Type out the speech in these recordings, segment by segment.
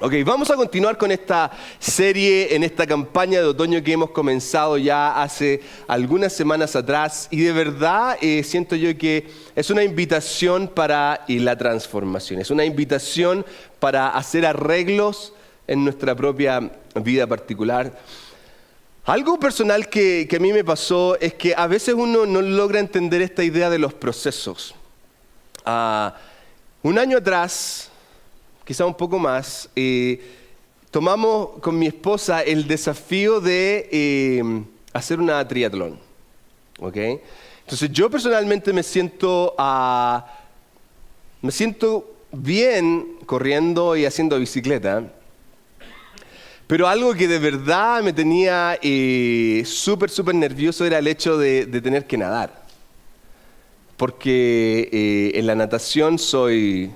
Ok, vamos a continuar con esta serie, en esta campaña de otoño que hemos comenzado ya hace algunas semanas atrás, y de verdad siento yo que es una invitación para la transformación, es una invitación para hacer arreglos en nuestra propia vida particular. Algo personal que a mí me pasó es que a veces uno no logra entender esta idea de los procesos. Un año atrás, quizá un poco más, tomamos con mi esposa el desafío de hacer una triatlón. ¿Okay? Entonces yo personalmente me siento bien corriendo y haciendo bicicleta, pero algo que de verdad me tenía súper nervioso era el hecho de tener que nadar. Porque en la natación soy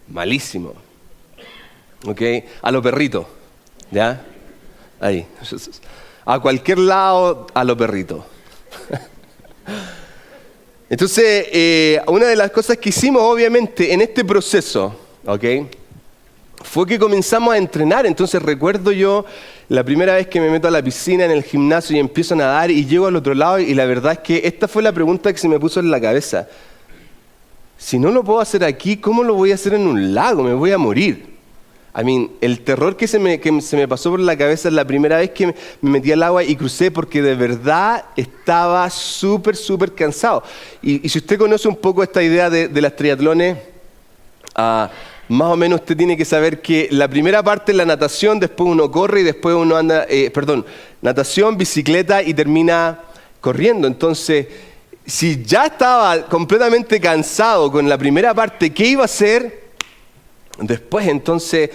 malísimo, ¿ok? A lo perrito, ¿ya? Ahí. A cualquier lado, a lo perrito. Entonces, una de las cosas que hicimos, obviamente, en este proceso, ¿ok? Fue que comenzamos a entrenar. Entonces, recuerdo yo la primera vez que me meto a la piscina en el gimnasio y empiezo a nadar y llego al otro lado, y la verdad es que esta fue la pregunta que se me puso en la cabeza. Si no lo puedo hacer aquí, ¿cómo lo voy a hacer en un lago? Me voy a morir. El terror que se me pasó por la cabeza la primera vez que me metí al agua y crucé, porque de verdad estaba súper cansado. Y si usted conoce un poco esta idea de las triatlones, más o menos usted tiene que saber que la primera parte es la natación, después uno corre y después uno anda, natación, bicicleta y termina corriendo. Entonces, si ya estaba completamente cansado con la primera parte, ¿qué iba a hacer después? Entonces,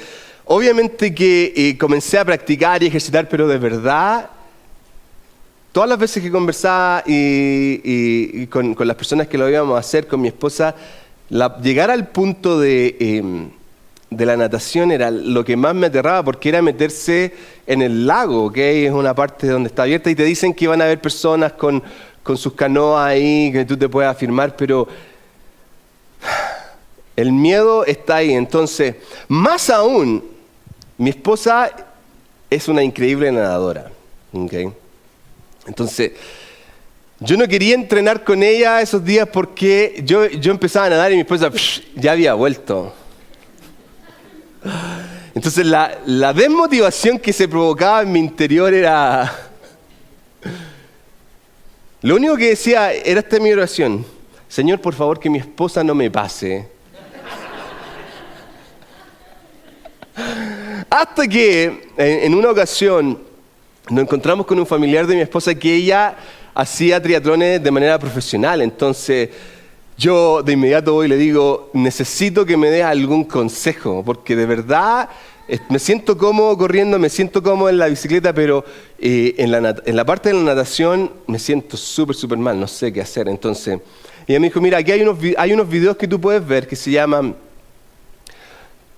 obviamente que comencé a practicar y ejercitar, pero de verdad, todas las veces que conversaba con las personas que lo íbamos a hacer, con mi esposa, llegar al punto de la natación era lo que más me aterraba, porque era meterse en el lago, ¿ok? Es una parte donde está abierta y te dicen que van a haber personas con sus canoas ahí, que tú te puedas afirmar, pero el miedo está ahí. Entonces, más aún, mi esposa es una increíble nadadora, ¿ok? Entonces, yo no quería entrenar con ella esos días porque yo empezaba a nadar y mi esposa ya había vuelto. Entonces la desmotivación que se provocaba en mi interior era... Lo único que decía era esta mi oración: Señor, por favor, que mi esposa no me pase. Hasta que en una ocasión nos encontramos con un familiar de mi esposa que ella hacía triatlones de manera profesional. Entonces yo de inmediato voy y le digo: necesito que me des algún consejo, porque de verdad me siento cómodo corriendo, me siento cómodo en la bicicleta, pero en la parte de la natación me siento súper mal, no sé qué hacer. Entonces ella me dijo: mira, aquí hay unos videos que tú puedes ver que se llaman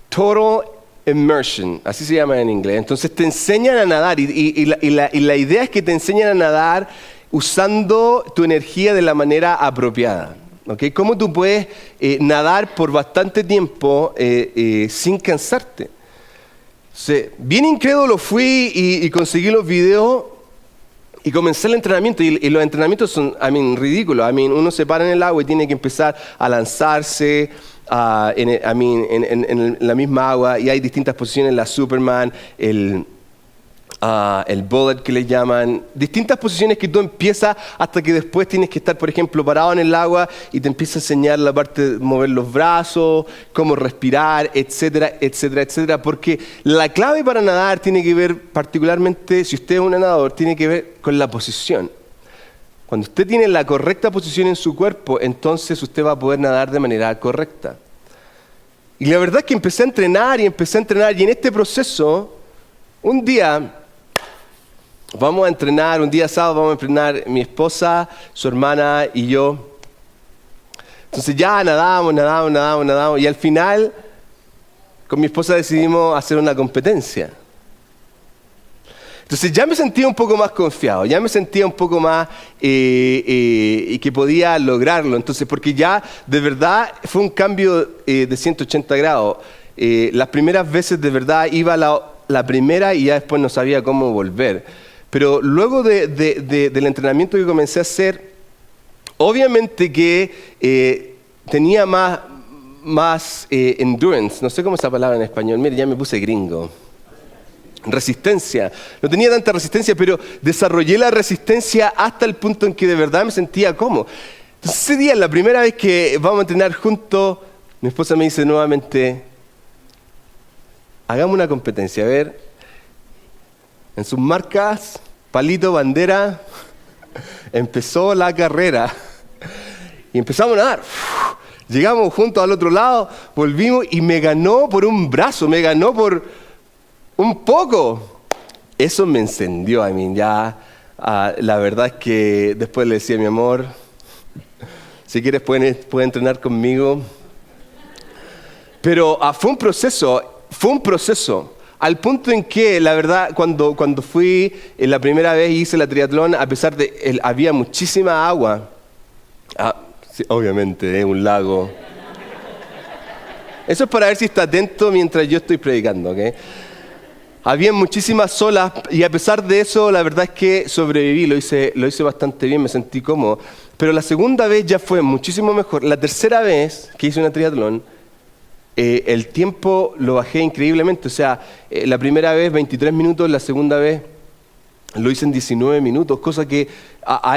Total Immersion, así se llama en inglés. Entonces te enseñan a nadar y la idea es que te enseñan a nadar usando tu energía de la manera apropiada. ¿Okay? ¿Cómo tú puedes nadar por bastante tiempo sin cansarte? Entonces, bien incrédulo fui y conseguí los videos y comencé el entrenamiento. Y los entrenamientos son, ridículos. Uno se para en el agua y tiene que empezar a lanzarse en la misma agua, y hay distintas posiciones: la Superman, el bullet que le llaman, distintas posiciones que tú empiezas hasta que después tienes que estar, por ejemplo, parado en el agua y te empieza a enseñar la parte de mover los brazos, cómo respirar, etcétera, porque la clave para nadar tiene que ver, particularmente si usted es un nadador, tiene que ver con la posición. Cuando usted tiene la correcta posición en su cuerpo, entonces usted va a poder nadar de manera correcta. Y la verdad es que empecé a entrenar, y en este proceso, un día vamos a entrenar, un día sábado vamos a entrenar mi esposa, su hermana y yo. Entonces ya nadamos, y al final con mi esposa decidimos hacer una competencia. Entonces ya me sentía un poco más confiado, ya me sentía un poco más y que podía lograrlo. Entonces, porque ya de verdad fue un cambio de 180 grados. Las primeras veces de verdad iba la primera y ya después no sabía cómo volver. Pero luego del entrenamiento que comencé a hacer, obviamente que tenía más endurance, no sé cómo es esa palabra en español, mire, ya me puse gringo. Resistencia. No tenía tanta resistencia, pero desarrollé la resistencia hasta el punto en que de verdad me sentía cómodo. Entonces ese día, la primera vez que vamos a entrenar juntos, mi esposa me dice nuevamente, hagamos una competencia, a ver, en sus marcas, palito, bandera, empezó la carrera y empezamos a nadar. Llegamos juntos al otro lado, volvimos y me ganó por un brazo, me ganó por un poco. Eso me encendió a mí ya. La verdad es que después le decía, mi amor, si quieres puedes entrenar conmigo. Pero fue un proceso. Al punto en que, la verdad, cuando fui la primera vez y hice la triatlón, a pesar de había muchísima agua. Sí, obviamente, un lago. Eso es para ver si está atento mientras yo estoy predicando, ¿ok? Había muchísimas olas y a pesar de eso, la verdad es que sobreviví, lo hice bastante bien, me sentí cómodo. Pero la segunda vez ya fue muchísimo mejor. La tercera vez que hice una triatlón, el tiempo lo bajé increíblemente. O sea, la primera vez 23 minutos, la segunda vez lo hice en 19 minutos, cosa que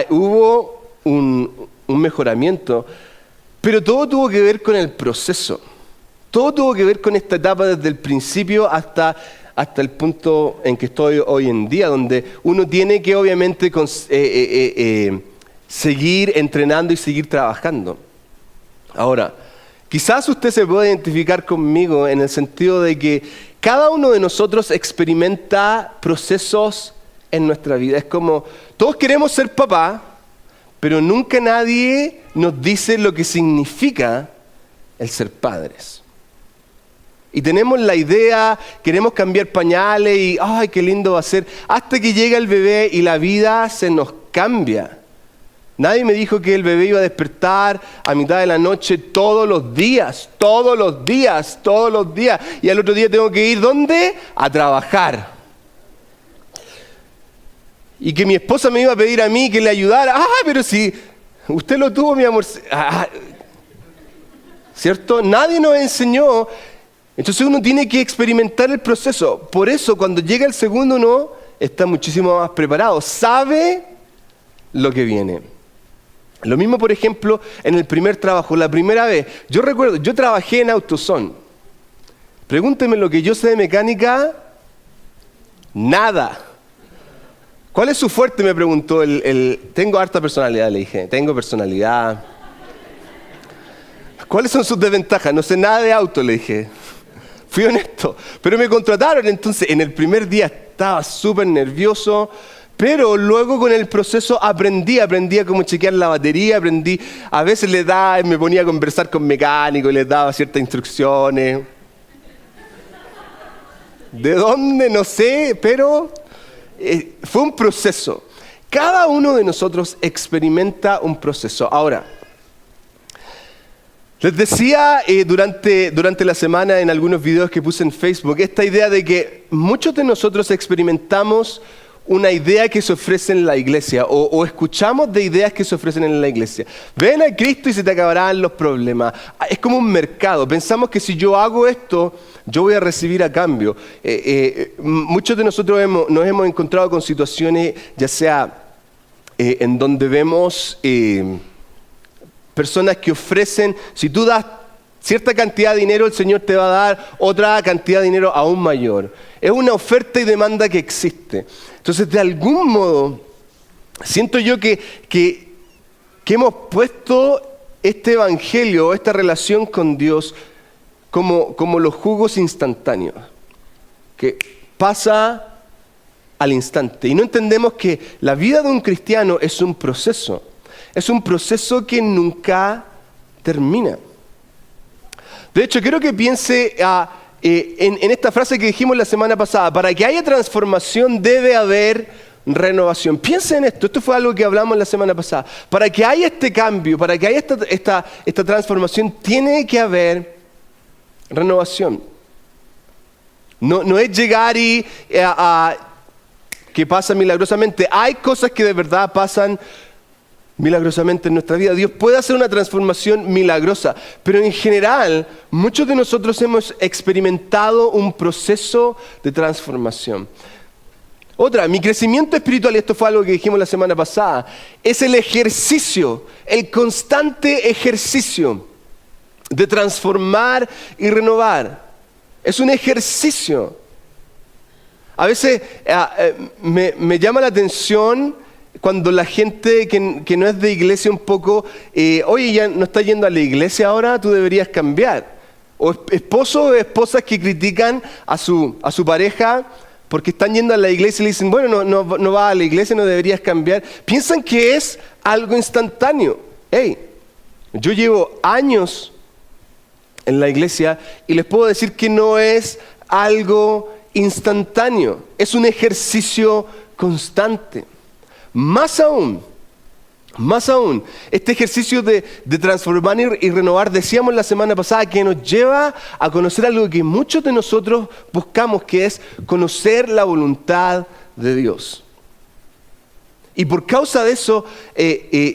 hubo un mejoramiento. Pero todo tuvo que ver con el proceso. Todo tuvo que ver con esta etapa desde el principio hasta el punto en que estoy hoy en día, donde uno tiene que obviamente seguir entrenando y seguir trabajando. Ahora, quizás usted se pueda identificar conmigo en el sentido de que cada uno de nosotros experimenta procesos en nuestra vida. Es como, todos queremos ser papá, pero nunca nadie nos dice lo que significa el ser padres. Y tenemos la idea, queremos cambiar pañales y ¡ay, qué lindo va a ser! Hasta que llega el bebé y la vida se nos cambia. Nadie me dijo que el bebé iba a despertar a mitad de la noche todos los días. Y al otro día tengo que ir, ¿dónde? A trabajar. Y que mi esposa me iba a pedir a mí que le ayudara. Pero si usted lo tuvo, mi amor. ¿Cierto? Nadie nos enseñó. Entonces uno tiene que experimentar el proceso. Por eso cuando llega el segundo uno está muchísimo más preparado. Sabe lo que viene. Lo mismo, por ejemplo, en el primer trabajo. La primera vez, yo recuerdo, yo trabajé en AutoZone. Pregúnteme lo que yo sé de mecánica. Nada. ¿Cuál es su fuerte? Me preguntó tengo harta personalidad, le dije. Tengo personalidad. ¿Cuáles son sus desventajas? No sé nada de auto, le dije. Fui honesto, pero me contrataron, entonces en el primer día estaba súper nervioso, pero luego con el proceso aprendí a cómo chequear la batería, a veces me ponía a conversar con mecánicos y les daba ciertas instrucciones. ¿De dónde? No sé, pero fue un proceso. Cada uno de nosotros experimenta un proceso. Ahora, les decía durante la semana en algunos videos que puse en Facebook, esta idea de que muchos de nosotros experimentamos una idea que se ofrece en la iglesia o escuchamos de ideas que se ofrecen en la iglesia. Ven a Cristo y se te acabarán los problemas. Es como un mercado. Pensamos que si yo hago esto, yo voy a recibir a cambio. Muchos de nosotros nos hemos encontrado con situaciones, ya sea en donde vemos personas que ofrecen, si tú das cierta cantidad de dinero, el Señor te va a dar otra cantidad de dinero aún mayor. Es una oferta y demanda que existe. Entonces, de algún modo, siento yo que hemos puesto este evangelio, esta relación con Dios, como los jugos instantáneos, que pasa al instante. Y no entendemos que la vida de un cristiano es un proceso. Es un proceso que nunca termina. De hecho, quiero que piense en esta frase que dijimos la semana pasada. Para que haya transformación debe haber renovación. Piense en esto. Esto fue algo que hablamos la semana pasada. Para que haya este cambio, para que haya esta transformación, tiene que haber renovación. No es llegar y que pasa milagrosamente. Hay cosas que de verdad pasan milagrosamente en nuestra vida. Dios puede hacer una transformación milagrosa, pero en general muchos de nosotros hemos experimentado un proceso de transformación. Otra, mi crecimiento espiritual, y esto fue algo que dijimos la semana pasada, es el ejercicio, el constante ejercicio de transformar y renovar. Es un ejercicio. A veces me llama la atención cuando la gente que no es de iglesia un poco, oye, ya no estás yendo a la iglesia ahora, tú deberías cambiar. O esposos o esposas que critican a su pareja porque están yendo a la iglesia y le dicen, bueno, no vas a la iglesia, no deberías cambiar. Piensan que es algo instantáneo. Hey, yo llevo años en la iglesia y les puedo decir que no es algo instantáneo, es un ejercicio constante. Más aún, este ejercicio de transformar y renovar, decíamos la semana pasada, que nos lleva a conocer algo que muchos de nosotros buscamos, que es conocer la voluntad de Dios. Y por causa de eso,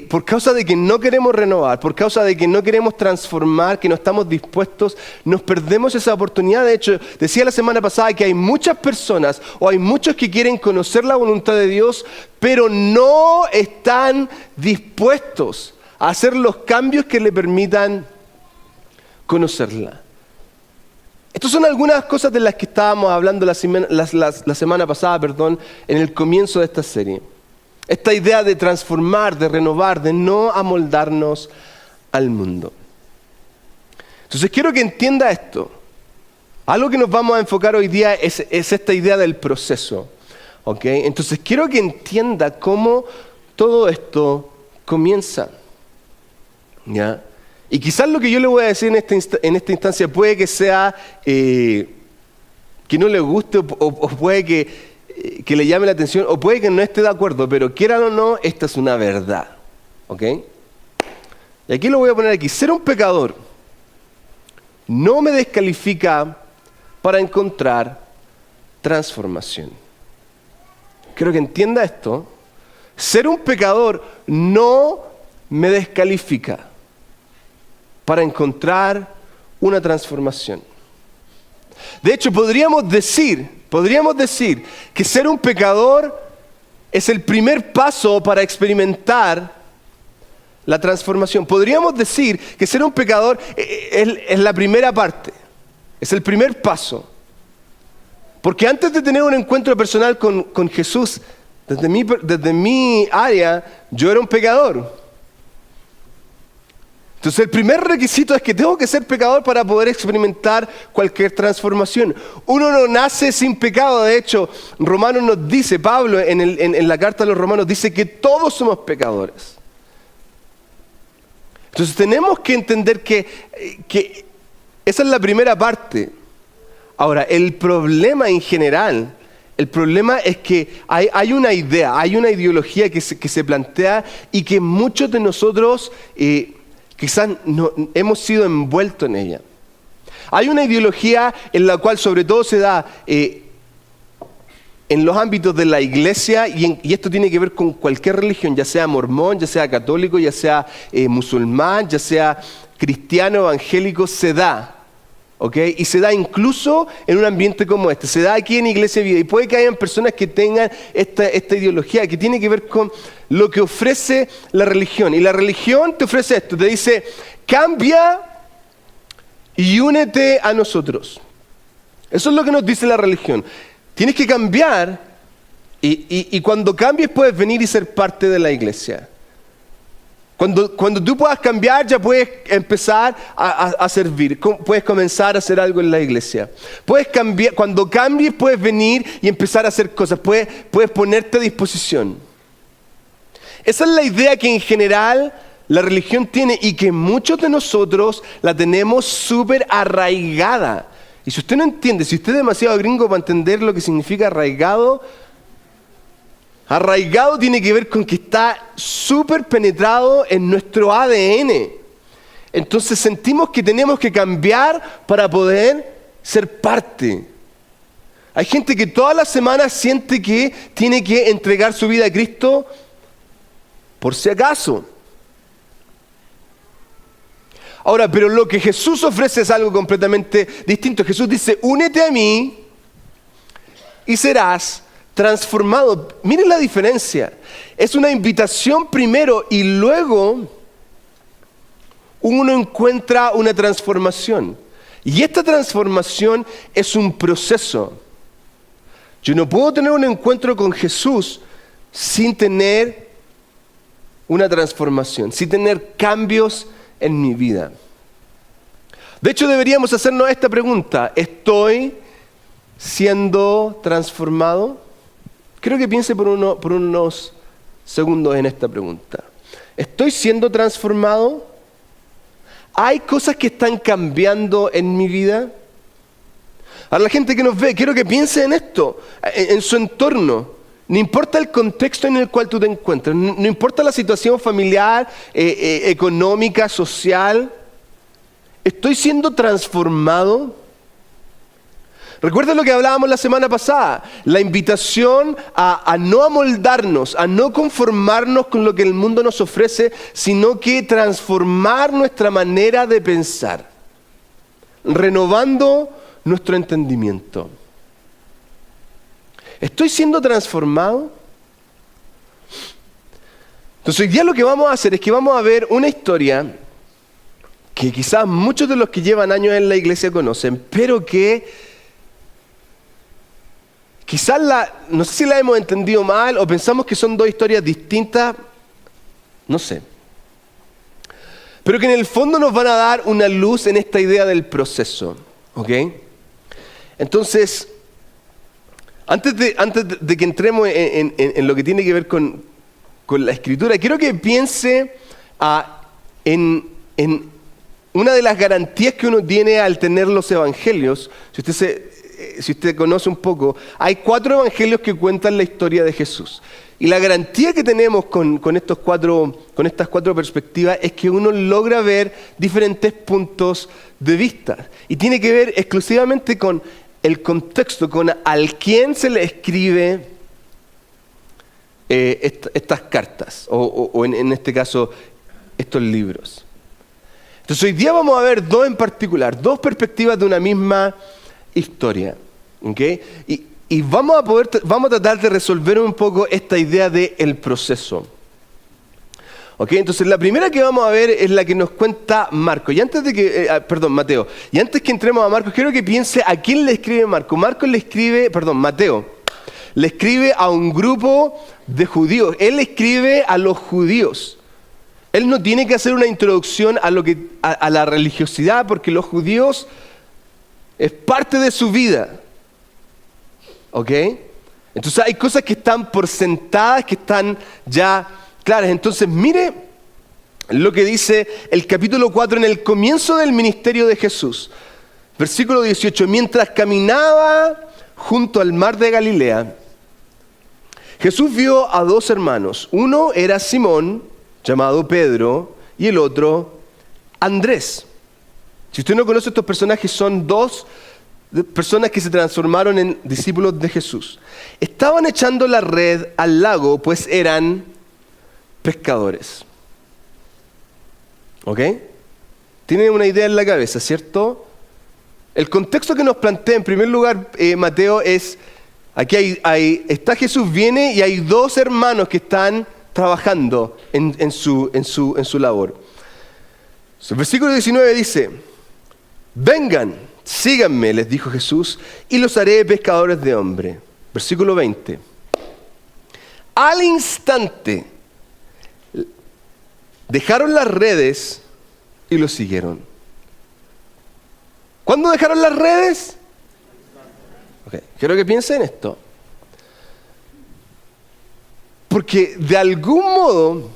por causa de que no queremos renovar, por causa de que no queremos transformar, que no estamos dispuestos, nos perdemos esa oportunidad. De hecho, decía la semana pasada que hay muchas personas o hay muchos que quieren conocer la voluntad de Dios, pero no están dispuestos a hacer los cambios que le permitan conocerla. Estas son algunas cosas de las que estábamos hablando la semana pasada, en el comienzo de esta serie. Esta idea de transformar, de renovar, de no amoldarnos al mundo. Entonces quiero que entienda esto. Algo que nos vamos a enfocar hoy día es esta idea del proceso. ¿Okay? Entonces quiero que entienda cómo todo esto comienza. ¿Ya? Y quizás lo que yo le voy a decir en esta instancia puede que sea que no le guste o puede que le llame la atención, o puede que no esté de acuerdo, pero quieran o no, esta es una verdad. ¿Ok? Y aquí lo voy a poner aquí. Ser un pecador no me descalifica para encontrar transformación. Quiero que entienda esto. Ser un pecador no me descalifica para encontrar una transformación. De hecho, podríamos decir que ser un pecador es el primer paso para experimentar la transformación. Podríamos decir que ser un pecador es la primera parte, es el primer paso. Porque antes de tener un encuentro personal con Jesús, desde mi área, yo era un pecador. Entonces el primer requisito es que tengo que ser pecador para poder experimentar cualquier transformación. Uno no nace sin pecado. De hecho, Romanos nos dice, Pablo en la carta a los Romanos dice que todos somos pecadores. Entonces tenemos que entender que esa es la primera parte. Ahora, el problema en general, el problema es que hay una idea, hay una ideología que se plantea y que muchos de nosotros quizás no, hemos sido envueltos en ella. Hay una ideología en la cual sobre todo se da en los ámbitos de la iglesia, y esto tiene que ver con cualquier religión, ya sea mormón, ya sea católico, ya sea musulmán, ya sea cristiano, evangélico, se da. ¿Okay? Y se da incluso en un ambiente como este, se da aquí en Iglesia Vida, y puede que hayan personas que tengan esta ideología que tiene que ver con lo que ofrece la religión. Y la religión te ofrece esto, te dice, cambia y únete a nosotros. Eso es lo que nos dice la religión. Tienes que cambiar y cuando cambies puedes venir y ser parte de la iglesia. Cuando tú puedas cambiar, ya puedes empezar a servir, puedes comenzar a hacer algo en la iglesia. Puedes cambiar, cuando cambies puedes venir y empezar a hacer cosas, puedes ponerte a disposición. Esa es la idea que en general la religión tiene y que muchos de nosotros la tenemos súper arraigada. Y si usted no entiende, si usted es demasiado gringo para entender lo que significa arraigado, arraigado tiene que ver con que está súper penetrado en nuestro ADN. Entonces sentimos que tenemos que cambiar para poder ser parte Hay gente que todas las semanas siente que tiene que entregar su vida a Cristo por si acaso. Ahora, pero lo que Jesús ofrece es algo completamente distinto. Jesús dice, únete a mí y serás transformado. Miren la diferencia. Es una invitación primero y luego uno encuentra una transformación. Y esta transformación es un proceso. Yo no puedo tener un encuentro con Jesús sin tener una transformación, sin tener cambios en mi vida. De hecho, deberíamos hacernos esta pregunta. ¿Estoy siendo transformado? Creo que piense por unos segundos en esta pregunta. ¿Estoy siendo transformado? ¿Hay cosas que están cambiando en mi vida? A la gente que nos ve, quiero que piense en esto, en su entorno. No importa el contexto en el cual tú te encuentres, no importa la situación familiar, económica, social. ¿Estoy siendo transformado? Recuerda lo que hablábamos la semana pasada, la invitación a no amoldarnos, a no conformarnos con lo que el mundo nos ofrece, sino que transformar nuestra manera de pensar, renovando nuestro entendimiento. ¿Estoy siendo transformado? Entonces hoy día lo que vamos a hacer es que vamos a ver una historia que quizás muchos de los que llevan años en la iglesia conocen, pero que quizás no sé si la hemos entendido mal o pensamos que son dos historias distintas, no sé. Pero que en el fondo nos van a dar una luz en esta idea del proceso, ¿ok? Entonces, antes de que entremos en lo que tiene que ver con la Escritura, quiero que piense en una de las garantías que uno tiene al tener los evangelios. Si usted conoce un poco, hay 4 evangelios que cuentan la historia de Jesús. Y la garantía que tenemos con estas 4 perspectivas es que uno logra ver diferentes puntos de vista. Y tiene que ver exclusivamente con el contexto, con al quién se le escribe estas cartas, o en este caso, estos libros. Entonces hoy día vamos a ver 2 en particular, 2 perspectivas de una misma historia, ¿okay? Y vamos a tratar de resolver un poco esta idea del proceso. ¿Okay? Entonces la primera que vamos a ver es la que nos cuenta Marcos. Y antes de que, Mateo. Y antes que entremos a Marcos, quiero que piense a quién le escribe Marcos. Mateo le escribe a un grupo de judíos. Él escribe a los judíos. Él no tiene que hacer una introducción a la religiosidad, porque los judíos es parte de su vida. ¿Ok? Entonces hay cosas que están por sentadas, que están ya claras. Entonces mire lo que dice el capítulo 4 en el comienzo del ministerio de Jesús. Versículo 18. Mientras caminaba junto al mar de Galilea, Jesús vio a 2 hermanos. Uno era Simón, llamado Pedro, y el otro Andrés. Si usted no conoce a estos personajes, son 2 personas que se transformaron en discípulos de Jesús. Estaban echando la red al lago, pues eran pescadores. ¿Ok? Tienen una idea en la cabeza, ¿cierto? El contexto que nos plantea en primer lugar Mateo es, aquí está Jesús, viene y hay 2 hermanos que están trabajando en su labor. El versículo 19 dice, vengan, síganme, les dijo Jesús, y los haré pescadores de hombres. Versículo 20. Al instante dejaron las redes y los siguieron. ¿Cuándo dejaron las redes? Okay. Quiero que piensen en esto. Porque de algún modo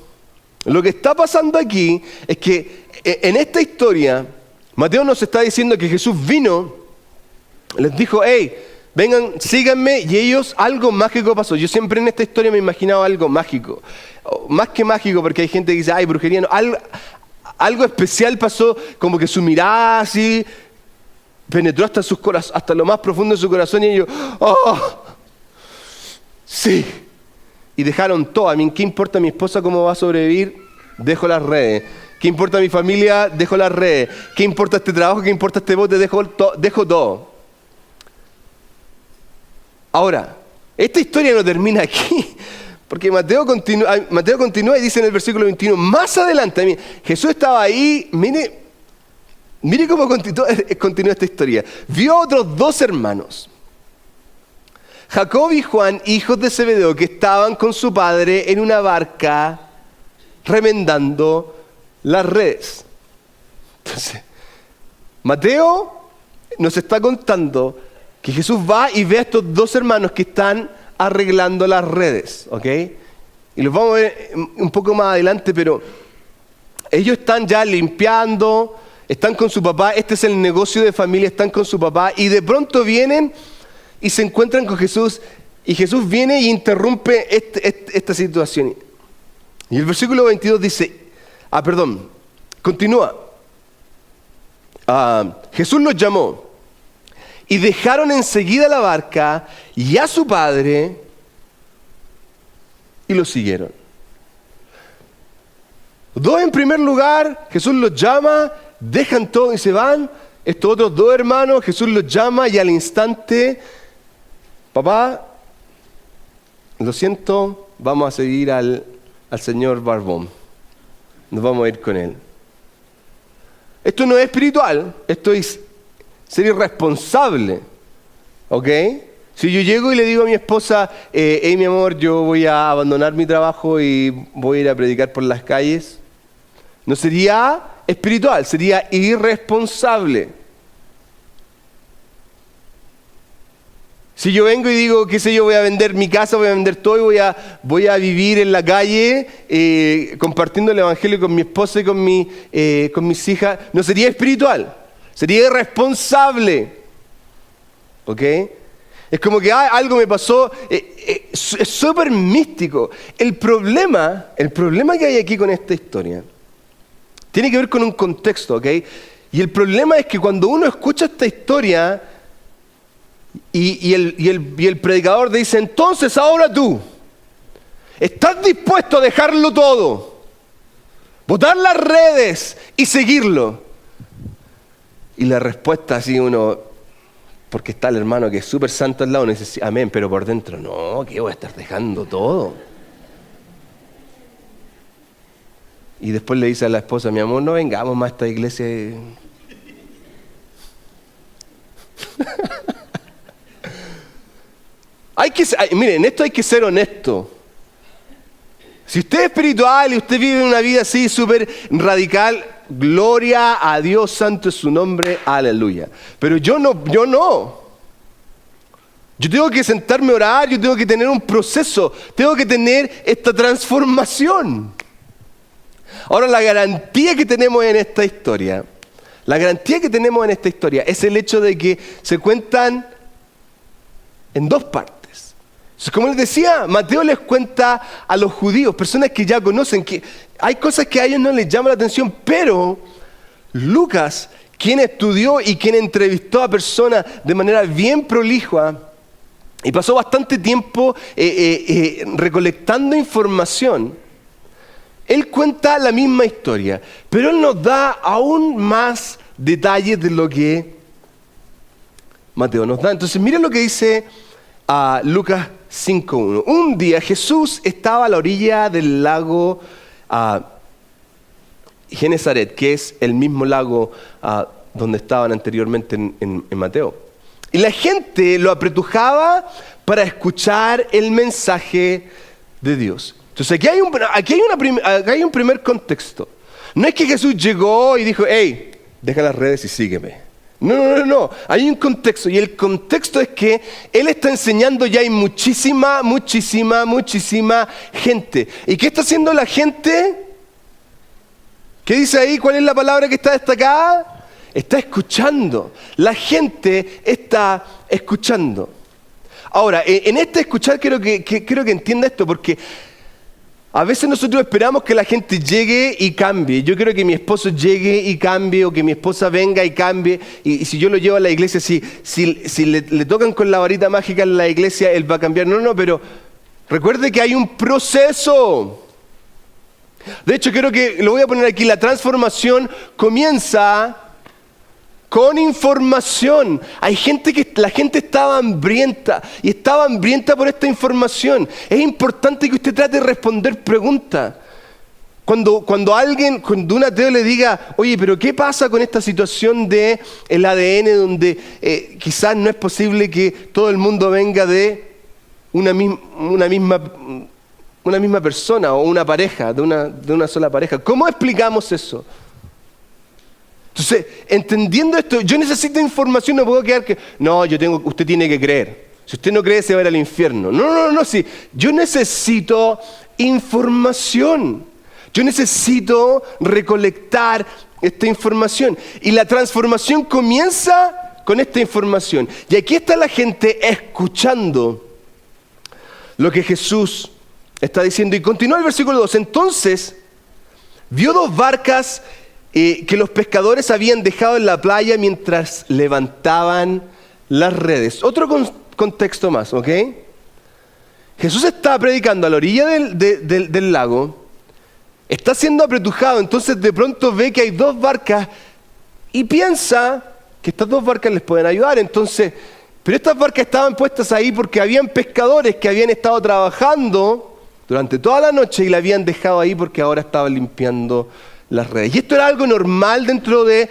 lo que está pasando aquí es que en esta historia Mateo nos está diciendo que Jesús vino, les dijo, hey, vengan, síganme, y ellos, algo mágico pasó. Yo siempre en esta historia me imaginaba algo mágico. Más que mágico, porque hay gente que dice, ay, brujería, no. Algo especial pasó, como que su mirada así, penetró hasta lo más profundo de su corazón y ellos, ¡oh! Sí. Y dejaron todo. A mí, ¿qué importa mi esposa cómo va a sobrevivir? Dejo las redes. ¿Qué importa mi familia? Dejo las redes. ¿Qué importa este trabajo? ¿Qué importa este bote? Dejo todo. Ahora, esta historia no termina aquí. Porque Mateo continúa y dice en el versículo 21, más adelante, Jesús estaba ahí, mire cómo continúa esta historia. Vio a otros 2 hermanos, Jacob y Juan, hijos de Zebedeo, que estaban con su padre en una barca remendando las redes. Entonces, Mateo nos está contando que Jesús va y ve a estos 2 hermanos que están arreglando las redes, ¿ok? Y los vamos a ver un poco más adelante, pero ellos están ya limpiando, están con su papá, este es el negocio de familia, están con su papá, y de pronto vienen y se encuentran con Jesús, y Jesús viene y interrumpe esta situación. Y el versículo 22 dice, continúa. Jesús los llamó, y dejaron enseguida la barca y a su padre, y lo siguieron. 2 en primer lugar, Jesús los llama, dejan todo y se van. Estos otros 2 hermanos, Jesús los llama y al instante, papá, lo siento, vamos a seguir al señor Barbón. Nos vamos a ir con él. Esto no es espiritual, esto es ser irresponsable, ¿ok? Si yo llego y le digo a mi esposa, hey mi amor, yo voy a abandonar mi trabajo y voy a ir a predicar por las calles, no sería espiritual, sería irresponsable. Si yo vengo y digo, qué sé yo, voy a vender mi casa, voy a vender todo y voy a vivir en la calle compartiendo el evangelio con mi esposa y con mis hijas, no sería espiritual, sería irresponsable. ¿Ok? Es como que algo me pasó, es súper místico. El problema que hay aquí con esta historia tiene que ver con un contexto, ¿ok? Y el problema es que cuando uno escucha esta historia y el predicador dice, entonces ahora tú, ¿estás dispuesto a dejarlo todo? Botar las redes y seguirlo. Y la respuesta así uno, porque está el hermano que es súper santo al lado, uno dice, amén, pero por dentro, no, ¿qué voy a estar dejando todo? Y después le dice a la esposa, mi amor, no vengamos más a esta iglesia. Miren, en esto hay que ser honesto. Si usted es espiritual y usted vive una vida así súper radical, gloria a Dios, santo es su nombre, aleluya. Pero yo no. Yo tengo que sentarme a orar, yo tengo que tener un proceso, tengo que tener esta transformación. Ahora, la garantía que tenemos en esta historia es el hecho de que se cuentan en 2 partes. Como les decía, Mateo les cuenta a los judíos, personas que ya conocen, que hay cosas que a ellos no les llaman la atención, pero Lucas, quien estudió y quien entrevistó a personas de manera bien prolijua y pasó bastante tiempo recolectando información, él cuenta la misma historia, pero él nos da aún más detalles de lo que Mateo nos da. Entonces, miren lo que dice Lucas 5:1. Un día Jesús estaba a la orilla del lago Genesaret, que es el mismo lago donde estaban anteriormente en Mateo. Y la gente lo apretujaba para escuchar el mensaje de Dios. Entonces aquí hay un primer contexto. No es que Jesús llegó y dijo, hey, deja las redes y sígueme. No. Hay un contexto, y el contexto es que Él está enseñando y hay muchísima gente. ¿Y qué está haciendo la gente? ¿Qué dice ahí? ¿Cuál es la palabra que está destacada? Está escuchando. La gente está escuchando. Ahora, en este escuchar quiero que entienda esto, porque A veces nosotros esperamos que la gente llegue y cambie. Yo quiero que mi esposo llegue y cambie, o que mi esposa venga y cambie. Y si yo lo llevo a la iglesia, si le tocan con la varita mágica en la iglesia, él va a cambiar. No, pero recuerde que hay un proceso. De hecho, creo que lo voy a poner aquí. La transformación comienza con información. La gente estaba hambrienta y estaba hambrienta por esta información. Es importante que usted trate de responder preguntas. Cuando un ateo le diga, oye, pero ¿qué pasa con esta situación de el ADN donde quizás no es posible que todo el mundo venga de una misma persona o una pareja, de una sola pareja? ¿Cómo explicamos eso? Entonces, entendiendo esto, yo necesito información, no puedo quedar que, usted tiene que creer. Si usted no cree, se va a ir al infierno. No, sí. Yo necesito información. Yo necesito recolectar esta información. Y la transformación comienza con esta información. Y aquí está la gente escuchando lo que Jesús está diciendo. Y continúa el versículo 2. Entonces, vio 2 barcas que los pescadores habían dejado en la playa mientras levantaban las redes. Otro contexto más, ¿ok? Jesús está predicando a la orilla del lago, está siendo apretujado, entonces de pronto ve que hay 2 barcas y piensa que estas 2 barcas les pueden ayudar. Entonces, pero estas barcas estaban puestas ahí porque habían pescadores que habían estado trabajando durante toda la noche y la habían dejado ahí porque ahora estaban limpiando las redes. Y esto era algo normal dentro de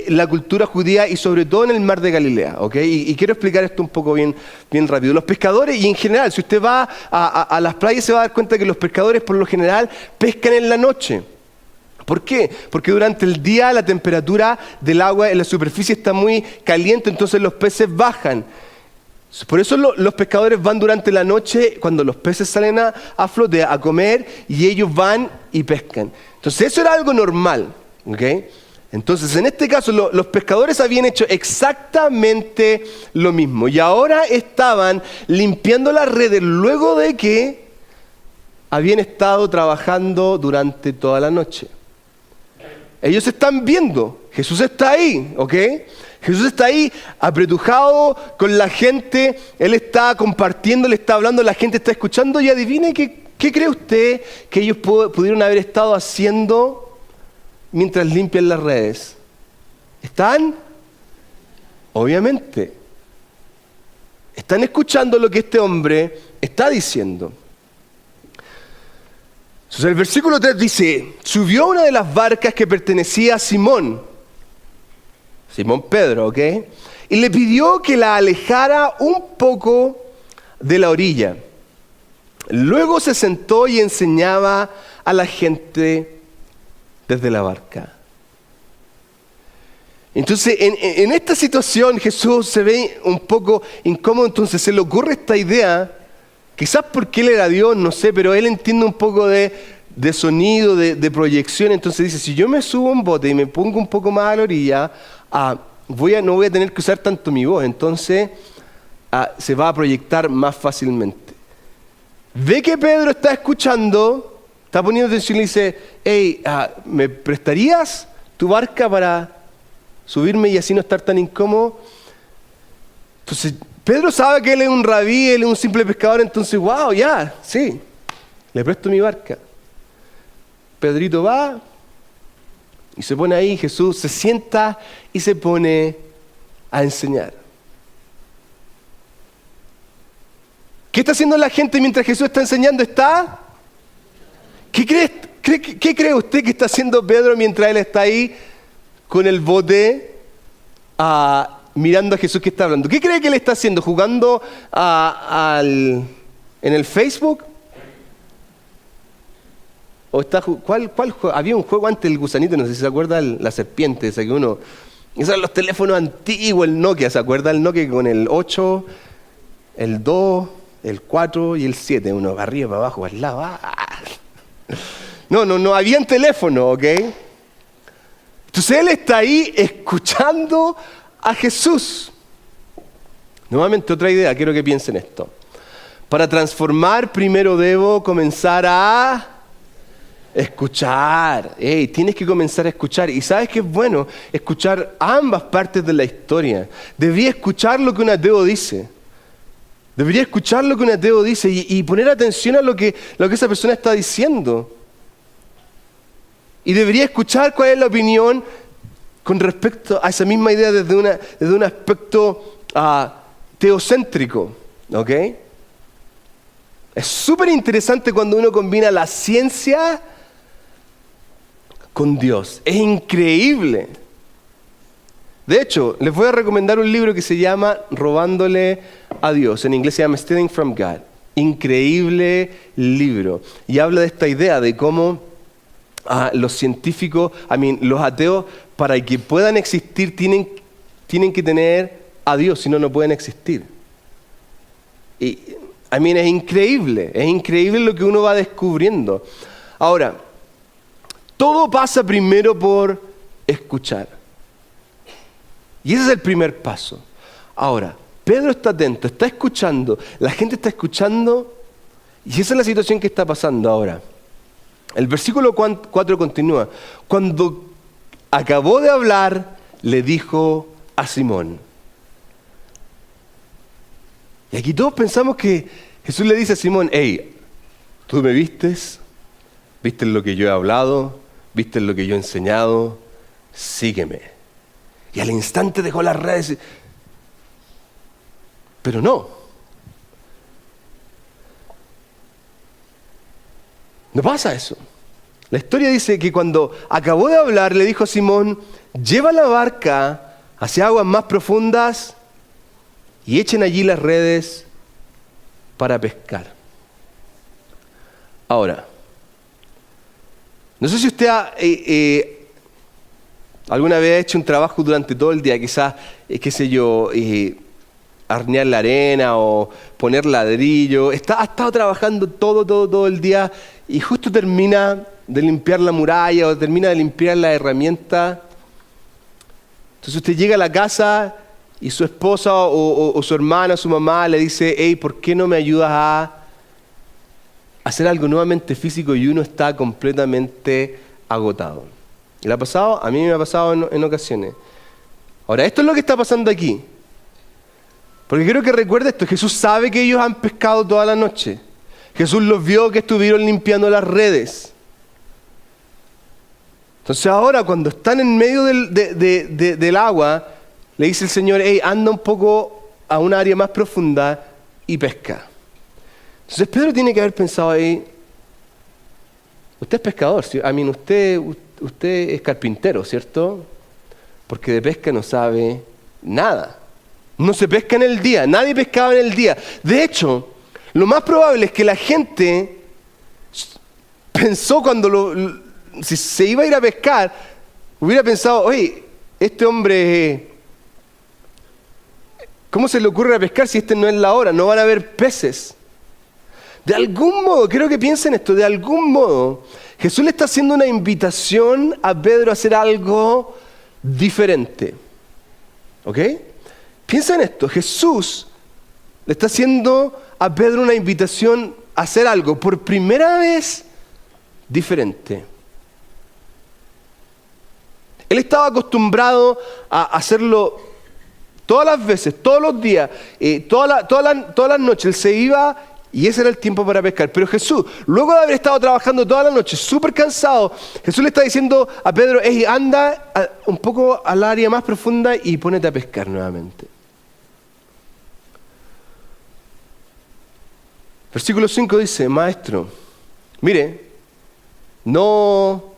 la cultura judía y sobre todo en el mar de Galilea, ¿ok? Y quiero explicar esto un poco bien rápido. Los pescadores, y en general, si usted va a las playas se va a dar cuenta que los pescadores por lo general pescan en la noche. ¿Por qué? Porque durante el día la temperatura del agua en la superficie está muy caliente, entonces los peces bajan. Por eso los pescadores van durante la noche, cuando los peces salen a flote, a comer, y ellos van y pescan. Entonces eso era algo normal, ¿ok? Entonces en este caso los pescadores habían hecho exactamente lo mismo y ahora estaban limpiando las redes luego de que habían estado trabajando durante toda la noche. Ellos están viendo, Jesús está ahí, ¿ok? Jesús está ahí apretujado con la gente, Él está compartiendo, le está hablando, la gente está escuchando y adivine ¿qué cree usted que ellos pudieron haber estado haciendo mientras limpian las redes? ¿Están? Obviamente. Están escuchando lo que este hombre está diciendo. Entonces el versículo 3 dice, subió a una de las barcas que pertenecía a Simón Pedro, ¿ok? Y le pidió que la alejara un poco de la orilla. Luego se sentó y enseñaba a la gente desde la barca. Entonces, en esta situación Jesús se ve un poco incómodo, entonces se le ocurre esta idea, quizás porque Él era Dios, no sé, pero Él entiende un poco de sonido, de proyección, entonces dice, si yo me subo a un bote y me pongo un poco más a la orilla, no voy a tener que usar tanto mi voz, entonces se va a proyectar más fácilmente. Ve que Pedro está escuchando, está poniendo atención y le dice, hey, ¿me prestarías tu barca para subirme y así no estar tan incómodo? Entonces, Pedro sabe que él es un rabí, él es un simple pescador, entonces, wow, ya, sí, le presto mi barca. Pedrito va y se pone ahí, Jesús se sienta y se pone a enseñar. ¿Qué está haciendo la gente mientras Jesús está enseñando? ¿Qué cree usted que está haciendo Pedro mientras él está ahí con el bote mirando a Jesús que está hablando? ¿Qué cree que él está haciendo? ¿Jugando en el Facebook? ¿O ¿cuál juego? Había un juego antes, el gusanito, no sé si se acuerda, la serpiente, esa que uno... Esos eran los teléfonos antiguos, el Nokia, ¿se acuerda? El Nokia con el 8, el 2... el 4 y el 7, uno para arriba, para abajo, para el lado. No habían teléfono, ¿ok? Entonces él está ahí escuchando a Jesús. Nuevamente otra idea, quiero que piensen esto. Para transformar primero debo comenzar a Escuchar. Tienes que comenzar a escuchar. Y sabes que es bueno escuchar ambas partes de la historia. Debería escuchar lo que un ateo dice. Debería escuchar lo que un ateo dice y poner atención a lo que esa persona está diciendo. Y debería escuchar cuál es la opinión con respecto a esa misma idea desde un aspecto teocéntrico. ¿Ok? Es súper interesante cuando uno combina la ciencia con Dios. Es increíble. De hecho, les voy a recomendar un libro que se llama Robándole a Dios. En inglés se llama Stealing from God. Increíble libro. Y habla de esta idea de cómo los científicos, los ateos, para que puedan existir, tienen que tener a Dios, si no, no pueden existir. Y, es increíble lo que uno va descubriendo. Ahora, todo pasa primero por escuchar. Y ese es el primer paso. Ahora, Pedro está atento, está escuchando, la gente está escuchando, y esa es la situación que está pasando ahora. El versículo 4 continúa. Cuando acabó de hablar, le dijo a Simón. Y aquí todos pensamos que Jesús le dice a Simón, hey, ¿tú me vistes? ¿Viste lo que yo he hablado? ¿Viste lo que yo he enseñado? Sígueme. Y al instante dejó las redes. Pero no. No pasa eso. La historia dice que cuando acabó de hablar, le dijo a Simón, lleva la barca hacia aguas más profundas y echen allí las redes para pescar. Ahora, no sé si usted alguna vez ha hecho un trabajo durante todo el día, quizás, arnear la arena o poner ladrillo. Ha estado trabajando todo el día y justo termina de limpiar la muralla o termina de limpiar la herramienta. Entonces usted llega a la casa y su esposa o su hermana, su mamá le dice, hey, ¿por qué no me ayudas a hacer algo nuevamente físico? Y uno está completamente agotado. ¿Le ha pasado? A mí me ha pasado en ocasiones. Ahora, esto es lo que está pasando aquí. Porque quiero que recuerde esto. Jesús sabe que ellos han pescado toda la noche. Jesús los vio que estuvieron limpiando las redes. Entonces ahora, cuando están en medio del agua, le dice el Señor, hey, anda un poco a un área más profunda y pesca. Entonces Pedro tiene que haber pensado ahí, usted es pescador, ¿sí? Usted es carpintero, ¿cierto? Porque de pesca no sabe nada. No se pesca en el día, nadie pescaba en el día. De hecho, lo más probable es que la gente pensó si se iba a ir a pescar, hubiera pensado, oye, este hombre, ¿cómo se le ocurre a pescar si no es la hora? No van a haber peces. De algún modo, creo que piensen esto, de algún modo, Jesús le está haciendo una invitación a Pedro a hacer algo diferente. ¿Ok? Piensa en esto, Jesús le está haciendo a Pedro una invitación a hacer algo por primera vez diferente. Él estaba acostumbrado a hacerlo todas las veces, todos los días, todas las noches. Él se iba y ese era el tiempo para pescar. Pero Jesús, luego de haber estado trabajando toda la noche, súper cansado, Jesús le está diciendo a Pedro, hey, anda un poco al área más profunda y pónete a pescar nuevamente. Versículo 5 dice, maestro, mire, no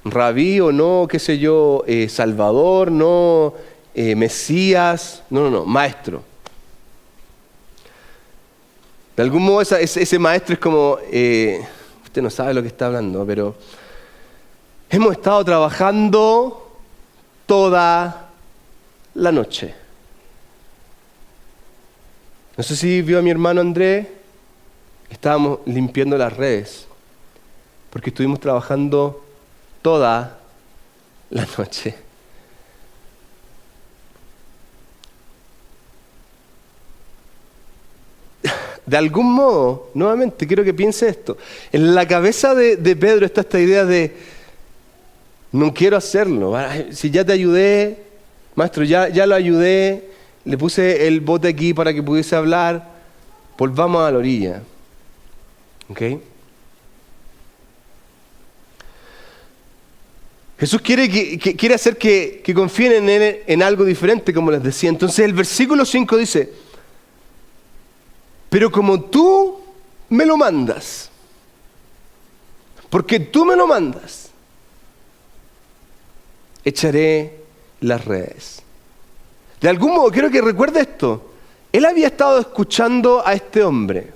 rabí o no, qué sé yo, Salvador, no Mesías, no, maestro. De algún modo ese maestro es como, usted no sabe lo que está hablando, pero hemos estado trabajando toda la noche. No sé si vio a mi hermano Andrés, estábamos limpiando las redes, porque estuvimos trabajando toda la noche. de algún modo, nuevamente, quiero que piense esto. En la cabeza de Pedro está esta idea de, no quiero hacerlo. Si ya te ayudé, maestro, ya lo ayudé, le puse el bote aquí para que pudiese hablar, volvamos a la orilla. ¿Ok? Jesús quiere hacer que confíen en Él en algo diferente, como les decía. Entonces el versículo 5 dice, pero como tú me lo mandas, porque tú me lo mandas, echaré las redes. De algún modo, quiero que recuerde esto. Él había estado escuchando a este hombre.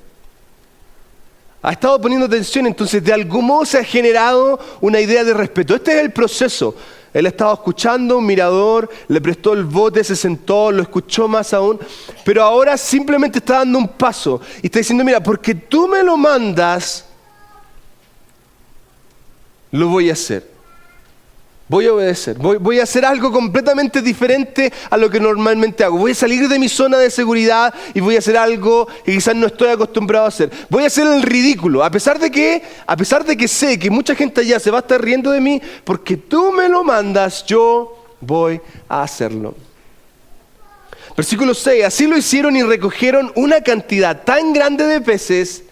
Ha estado poniendo atención, entonces de algún modo se ha generado una idea de respeto. Este es el proceso. Él estaba escuchando, un mirador, le prestó el bote, se sentó, lo escuchó más aún, pero ahora simplemente está dando un paso y está diciendo, mira, porque tú me lo mandas, lo voy a hacer. Voy a obedecer, voy a hacer algo completamente diferente a lo que normalmente hago. Voy a salir de mi zona de seguridad y voy a hacer algo que quizás no estoy acostumbrado a hacer. Voy a hacer el ridículo, a pesar de que sé que mucha gente allá se va a estar riendo de mí, porque tú me lo mandas, yo voy a hacerlo. Versículo 6, así lo hicieron y recogieron una cantidad tan grande de peces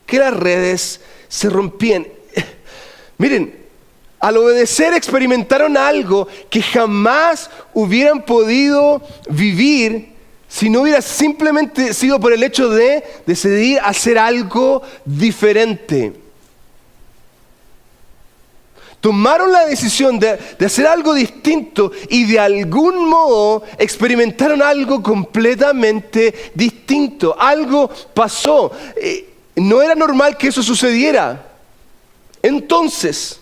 que las redes se rompían. Miren, al obedecer experimentaron algo que jamás hubieran podido vivir si no hubiera simplemente sido por el hecho de decidir hacer algo diferente. Tomaron la decisión de hacer algo distinto y de algún modo experimentaron algo completamente distinto. Algo pasó. No era normal que eso sucediera. Entonces,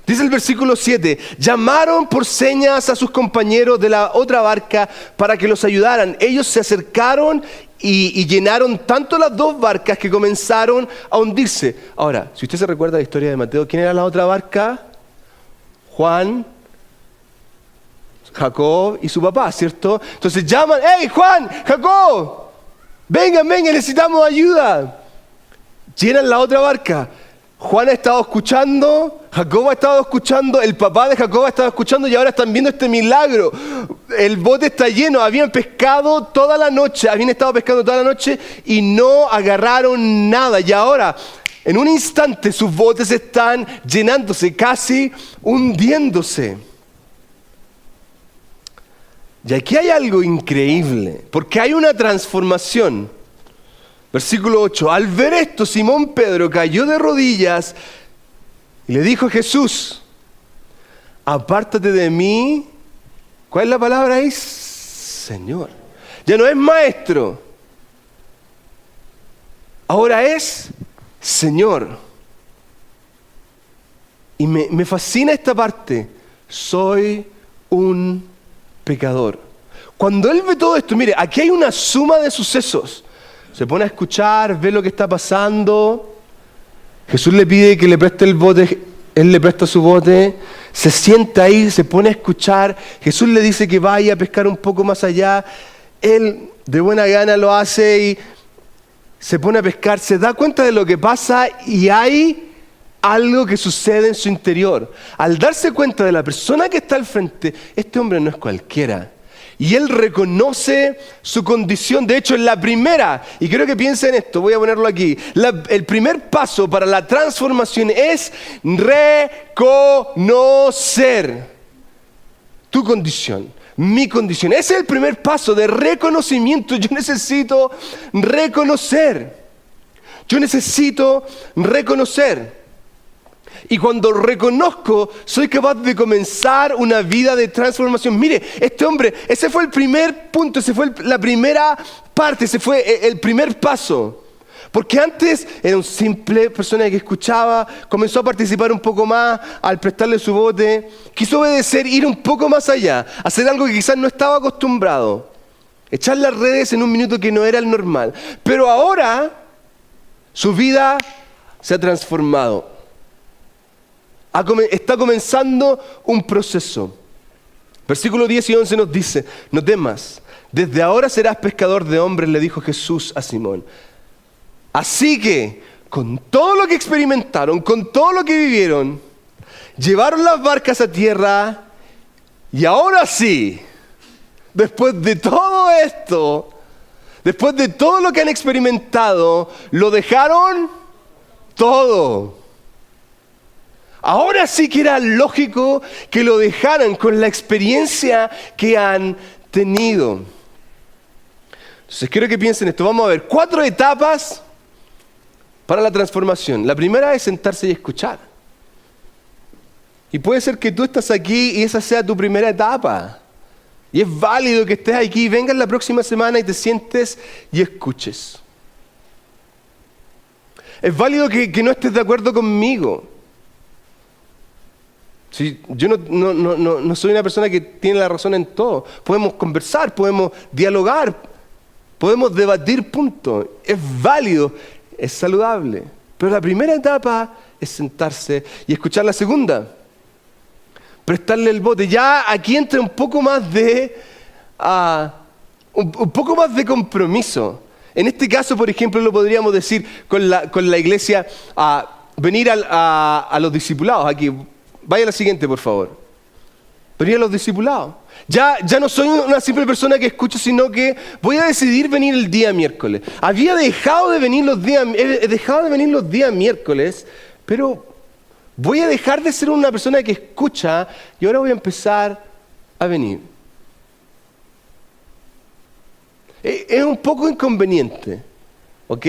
dice el versículo 7, llamaron por señas a sus compañeros de la otra barca para que los ayudaran. Ellos se acercaron y llenaron tanto las dos barcas que comenzaron a hundirse. Ahora, si usted se recuerda la historia de Mateo, ¿quién era la otra barca? Juan, Jacob y su papá, ¿cierto? Entonces llaman, ¡hey Juan, Jacob! Vengan, necesitamos ayuda. Llenan la otra barca. Juan ha estado escuchando, Jacob ha estado escuchando, el papá de Jacob ha estado escuchando y ahora están viendo este milagro. El bote está lleno, habían estado pescando toda la noche y no agarraron nada. Y ahora, en un instante, sus botes están llenándose, casi hundiéndose. Y aquí hay algo increíble, porque hay una transformación. Versículo 8, al ver esto, Simón Pedro cayó de rodillas y le dijo a Jesús, apártate de mí. ¿Cuál es la palabra ahí? Señor. Ya no es maestro, ahora es Señor. Y me fascina esta parte, soy un pecador. Cuando él ve todo esto, mire, aquí hay una suma de sucesos. Se pone a escuchar, ve lo que está pasando. Jesús le pide que le preste el bote, él le presta su bote, se sienta ahí, se pone a escuchar. Jesús le dice que vaya a pescar un poco más allá. Él de buena gana lo hace y se pone a pescar, se da cuenta de lo que pasa y hay algo que sucede en su interior. Al darse cuenta de la persona que está al frente, este hombre no es cualquiera. Y él reconoce su condición. De hecho, en la primera, y quiero que piensen en esto, voy a ponerlo aquí. El primer paso para la transformación es reconocer tu condición, mi condición. Ese es el primer paso de reconocimiento. Yo necesito reconocer. Y cuando reconozco, soy capaz de comenzar una vida de transformación. Mire, este hombre, ese fue el primer punto, ese fue la primera parte, ese fue el primer paso. Porque antes era una simple persona que escuchaba, comenzó a participar un poco más al prestarle su bote, quiso obedecer, ir un poco más allá, hacer algo que quizás no estaba acostumbrado, echar las redes en un minuto que no era el normal. Pero ahora su vida se ha transformado. Está comenzando un proceso. Versículos 10 y 11 nos dice, no temas, Desde ahora serás pescador de hombres, le dijo Jesús a Simón. Así que, con todo lo que experimentaron, con todo lo que vivieron, llevaron las barcas a tierra y ahora sí, después de todo esto, después de todo lo que han experimentado, lo dejaron todo. Ahora sí que era lógico que lo dejaran con la experiencia que han tenido. Entonces quiero que piensen esto. Vamos a ver 4 etapas para la transformación. La primera es sentarse y escuchar. Y puede ser que tú estás aquí y esa sea tu primera etapa. Y es válido que estés aquí, vengas la próxima semana y te sientes y escuches. Es válido que no estés de acuerdo conmigo. Sí, yo no soy una persona que tiene la razón en todo. Podemos conversar, podemos dialogar, podemos debatir puntos. Es válido, es saludable. Pero la primera etapa es sentarse y escuchar. La segunda, prestarle el bote. Ya aquí entra un poco más de un poco más de compromiso. En este caso, por ejemplo, lo podríamos decir con la iglesia, venir a los discipulados. Aquí, vaya a la siguiente, por favor. Venir a los discipulados. Ya no soy una simple persona que escucho, sino que voy a decidir venir el día miércoles. He dejado de venir los días miércoles, pero voy a dejar de ser una persona que escucha y ahora voy a empezar a venir. Es un poco inconveniente, ¿ok?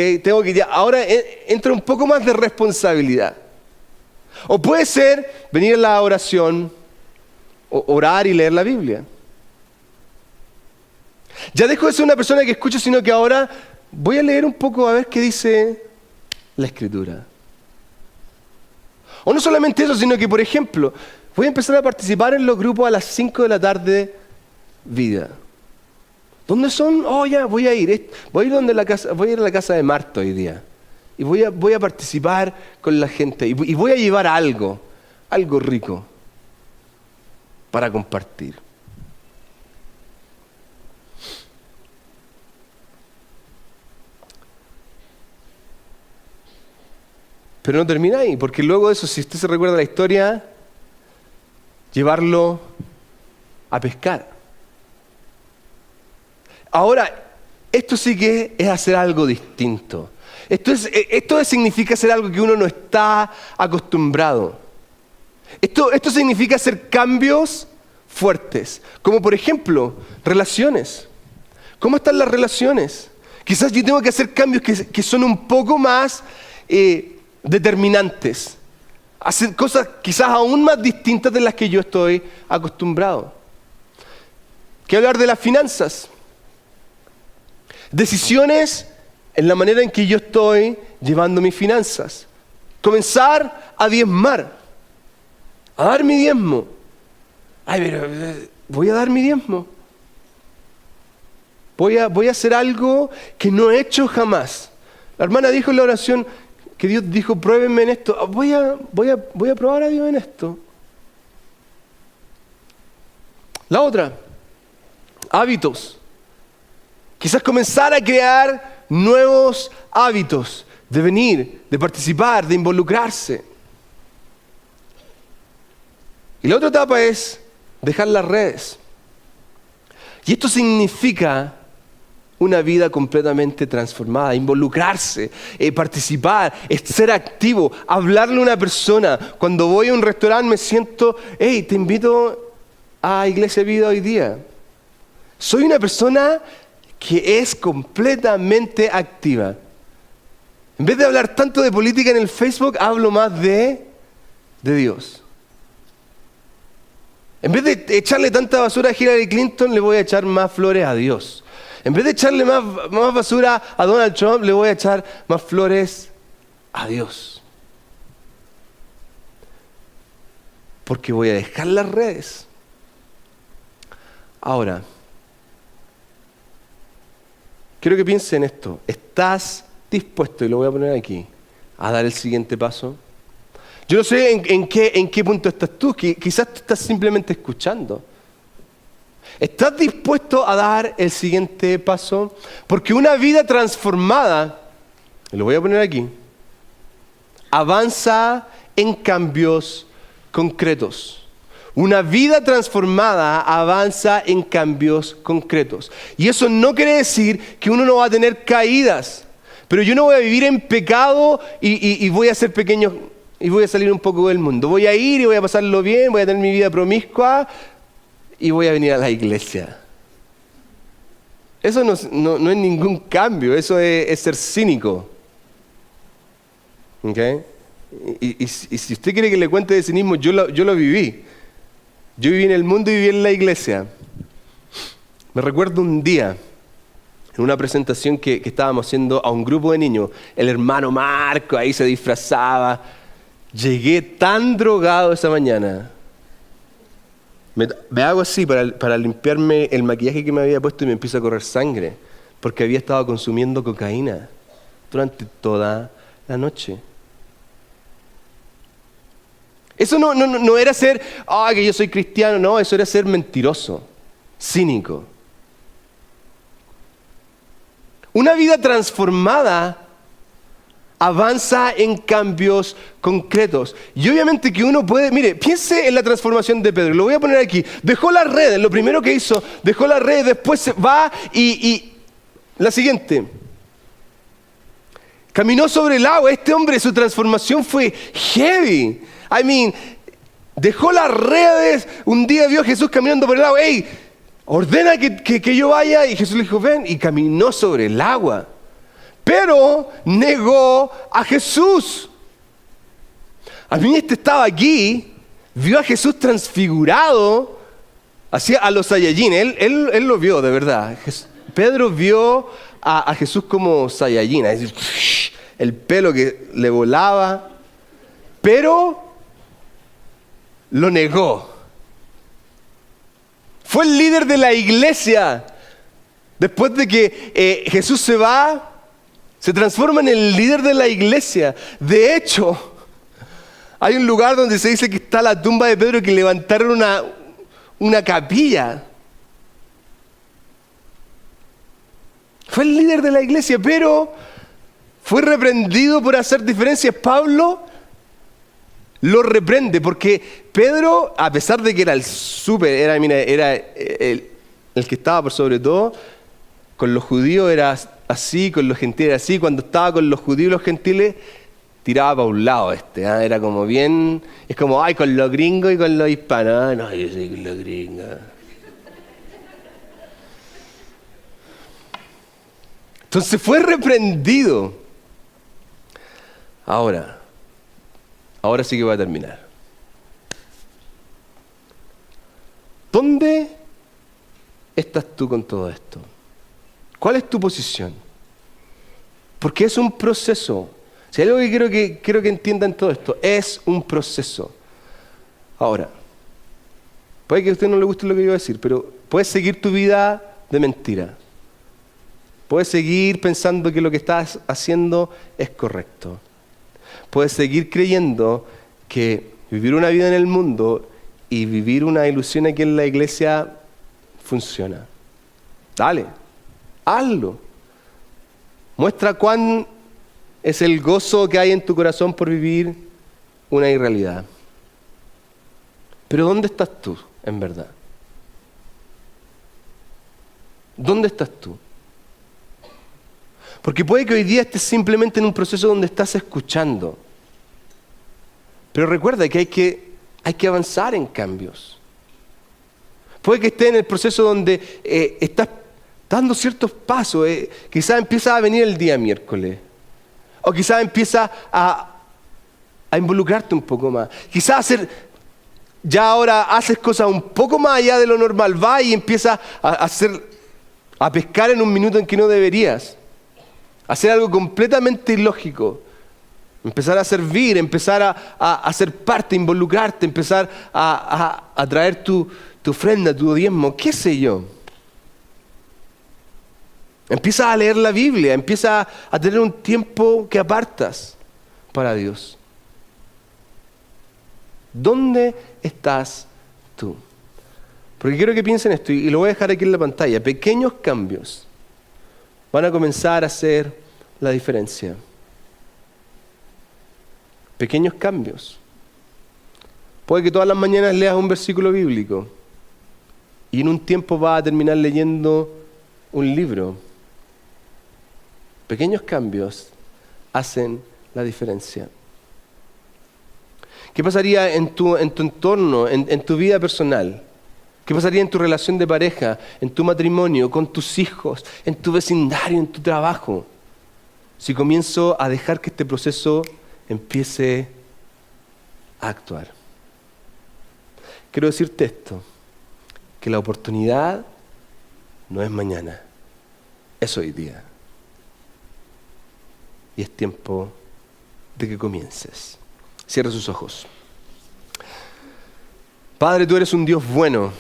Ahora entra un poco más de responsabilidad. O puede ser venir a la oración, orar y leer la Biblia. Ya dejo de ser una persona que escucha, sino que ahora voy a leer un poco a ver qué dice la Escritura. O no solamente eso, sino que, por ejemplo, voy a empezar a participar en los grupos a las 5 de la tarde, vida. ¿Dónde son? Oh, ya, voy a ir. Voy a ir a la casa de Marta hoy día. Y voy a participar con la gente. Y voy a llevar algo rico para compartir. Pero no termina ahí, porque luego de eso, si usted se recuerda la historia, llevarlo a pescar. Ahora, esto sí que es hacer algo distinto. Esto significa hacer algo que uno no está acostumbrado. Esto significa hacer cambios fuertes, como por ejemplo, relaciones. ¿Cómo están las relaciones? Quizás yo tengo que hacer cambios que son un poco más determinantes. Hacer cosas quizás aún más distintas de las que yo estoy acostumbrado. Quiero hablar de las finanzas. Decisiones en la manera en que yo estoy llevando mis finanzas. Comenzar a diezmar, a dar mi diezmo. Pero voy a dar mi diezmo. Voy a hacer algo que no he hecho jamás. La hermana dijo en la oración que Dios dijo, pruébenme en esto. Voy a probar a Dios en esto. La otra, hábitos. Quizás comenzar a crear nuevos hábitos de venir, de participar, de involucrarse. Y la otra etapa es dejar las redes. Y esto significa una vida completamente transformada, involucrarse, participar, ser activo, hablarle a una persona. Cuando voy a un restaurante me siento, te invito a Iglesia Vida hoy día. Soy una persona que es completamente activa. En vez de hablar tanto de política en el Facebook, hablo más de Dios. En vez de echarle tanta basura a Hillary Clinton, le voy a echar más flores a Dios. En vez de echarle más basura a Donald Trump, le voy a echar más flores a Dios. Porque voy a dejar las redes. Ahora, quiero que piense en esto. ¿Estás dispuesto, y lo voy a poner aquí, a dar el siguiente paso? Yo no sé en qué punto estás tú. Quizás tú estás simplemente escuchando. ¿Estás dispuesto a dar el siguiente paso? Porque una vida transformada, lo voy a poner aquí, avanza en cambios concretos. Una vida transformada avanza en cambios concretos. Y eso no quiere decir que uno no va a tener caídas. Pero yo no voy a vivir en pecado y voy a ser pequeño y voy a salir un poco del mundo. Voy a ir y voy a pasarlo bien, voy a tener mi vida promiscua y voy a venir a la iglesia. Eso no es ningún cambio, eso es ser cínico. ¿Okay? Y si usted quiere que le cuente de cinismo, yo lo viví. Yo viví en el mundo y viví en la iglesia. Me recuerdo un día, en una presentación que estábamos haciendo a un grupo de niños, el hermano Marco ahí se disfrazaba. Llegué tan drogado esa mañana. Me hago así para limpiarme el maquillaje que me había puesto y me empieza a correr sangre, porque había estado consumiendo cocaína durante toda la noche. Eso no era ser, que yo soy cristiano, no, eso era ser mentiroso, cínico. Una vida transformada avanza en cambios concretos. Y obviamente que uno puede, mire, piense en la transformación de Pedro, lo voy a poner aquí. Dejó las redes, lo primero que hizo, dejó las redes, después se va y la siguiente. Caminó sobre el agua, este hombre, su transformación fue heavy. Dejó las redes, un día vio a Jesús caminando por el agua, ¡hey! Ordena que yo vaya, y Jesús le dijo, ven, y caminó sobre el agua. Pero negó a Jesús. Estaba aquí, vio a Jesús transfigurado, así a los Saiyajin, él lo vio de verdad. Pedro vio a Jesús como Saiyajin, es decir, el pelo que le volaba, pero lo negó. Fue el líder de la iglesia. Después de que Jesús se va, se transforma en el líder de la iglesia. De hecho, hay un lugar donde se dice que está la tumba de Pedro y que levantaron una capilla. Fue el líder de la iglesia, pero fue reprendido por hacer diferencias. Pablo lo reprende porque Pedro, a pesar de que era el que estaba por sobre todo, con los judíos era así, con los gentiles era así. Cuando estaba con los judíos y los gentiles, tiraba para un lado era como bien, es como, con los gringos y con los hispanos. No, yo soy con los gringos. Entonces fue reprendido. Ahora sí que voy a terminar. ¿Dónde estás tú con todo esto? ¿Cuál es tu posición? Porque es un proceso. Si hay algo que quiero que entiendan todo esto, es un proceso. Ahora, puede que a usted no le guste lo que yo voy a decir, pero puedes seguir tu vida de mentira. Puedes seguir pensando que lo que estás haciendo es correcto. Puedes seguir creyendo que vivir una vida en el mundo y vivir una ilusión aquí en la iglesia funciona. Dale, hazlo. Muestra cuán es el gozo que hay en tu corazón por vivir una irrealidad. Pero ¿dónde estás tú, en verdad? ¿Dónde estás tú? Porque puede que hoy día estés simplemente en un proceso donde estás escuchando. Pero recuerda que hay que avanzar en cambios. Puede que estés en el proceso donde estás dando ciertos pasos. Quizás empieza a venir el día miércoles. O quizás empieza a involucrarte un poco más. Quizás ya ahora haces cosas un poco más allá de lo normal. Vas y empiezas a pescar en un minuto en que no deberías. Hacer algo completamente ilógico. Empezar a servir, empezar a ser parte, involucrarte, empezar a traer tu ofrenda, tu diezmo, qué sé yo. Empieza a leer la Biblia, empieza a tener un tiempo que apartas para Dios. ¿Dónde estás tú? Porque quiero que piensen esto, y lo voy a dejar aquí en la pantalla. Pequeños cambios van a comenzar a hacer la diferencia. Pequeños cambios. Puede que todas las mañanas leas un versículo bíblico y en un tiempo vas a terminar leyendo un libro. Pequeños cambios hacen la diferencia. ¿Qué pasaría en tu entorno, en tu vida personal? ¿Qué pasaría en tu relación de pareja, en tu matrimonio, con tus hijos, en tu vecindario, en tu trabajo? Si comienzo a dejar que este proceso empiece a actuar. Quiero decirte esto, que la oportunidad no es mañana, es hoy día. Y es tiempo de que comiences. Cierra sus ojos. Padre, tú eres un Dios bueno.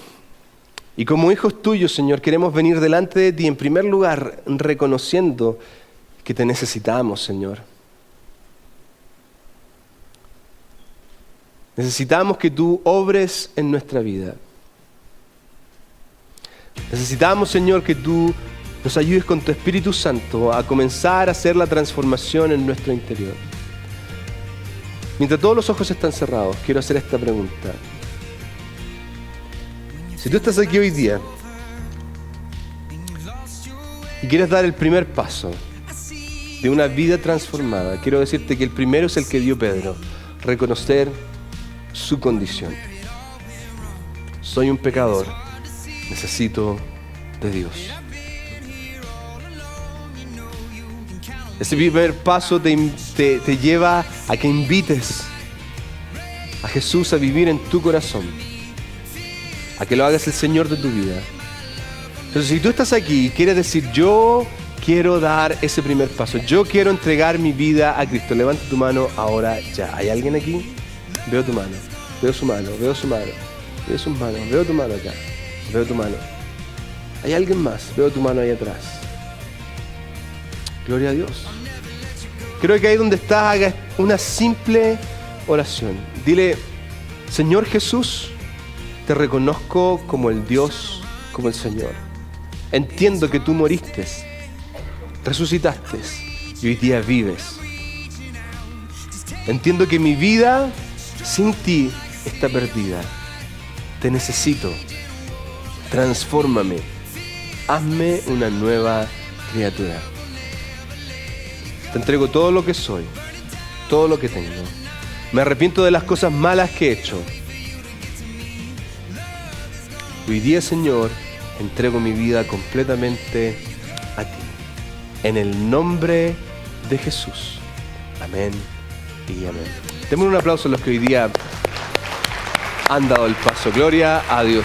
Y como hijos tuyos, Señor, queremos venir delante de ti, en primer lugar, reconociendo que te necesitamos, Señor. Necesitamos que tú obres en nuestra vida. Necesitamos, Señor, que tú nos ayudes con tu Espíritu Santo a comenzar a hacer la transformación en nuestro interior. Mientras todos los ojos están cerrados, quiero hacer esta pregunta. Si tú estás aquí hoy día y quieres dar el primer paso de una vida transformada, quiero decirte que el primero es el que dio Pedro, reconocer su condición. Soy un pecador, necesito de Dios. Ese primer paso te lleva a que invites a Jesús a vivir en tu corazón, a que lo hagas el Señor de tu vida. Entonces, si tú estás aquí y quieres decir, yo quiero dar ese primer paso, yo quiero entregar mi vida a Cristo, levanta tu mano ahora ya. ¿Hay alguien aquí? Veo tu mano, veo su mano, veo su mano, veo sus manos, veo tu mano acá, veo tu mano. ¿Hay alguien más? Veo tu mano ahí atrás. Gloria a Dios. Creo que ahí donde estás hagas una simple oración. Dile, Señor Jesús, te reconozco como el Dios, como el Señor. Entiendo que tú moriste, resucitaste y hoy día vives. Entiendo que mi vida sin ti está perdida. Te necesito. Transfórmame. Hazme una nueva criatura. Te entrego todo lo que soy, todo lo que tengo. Me arrepiento de las cosas malas que he hecho. Hoy día, Señor, entrego mi vida completamente a ti. En el nombre de Jesús. Amén y amén. Demos un aplauso a los que hoy día han dado el paso. Gloria a Dios.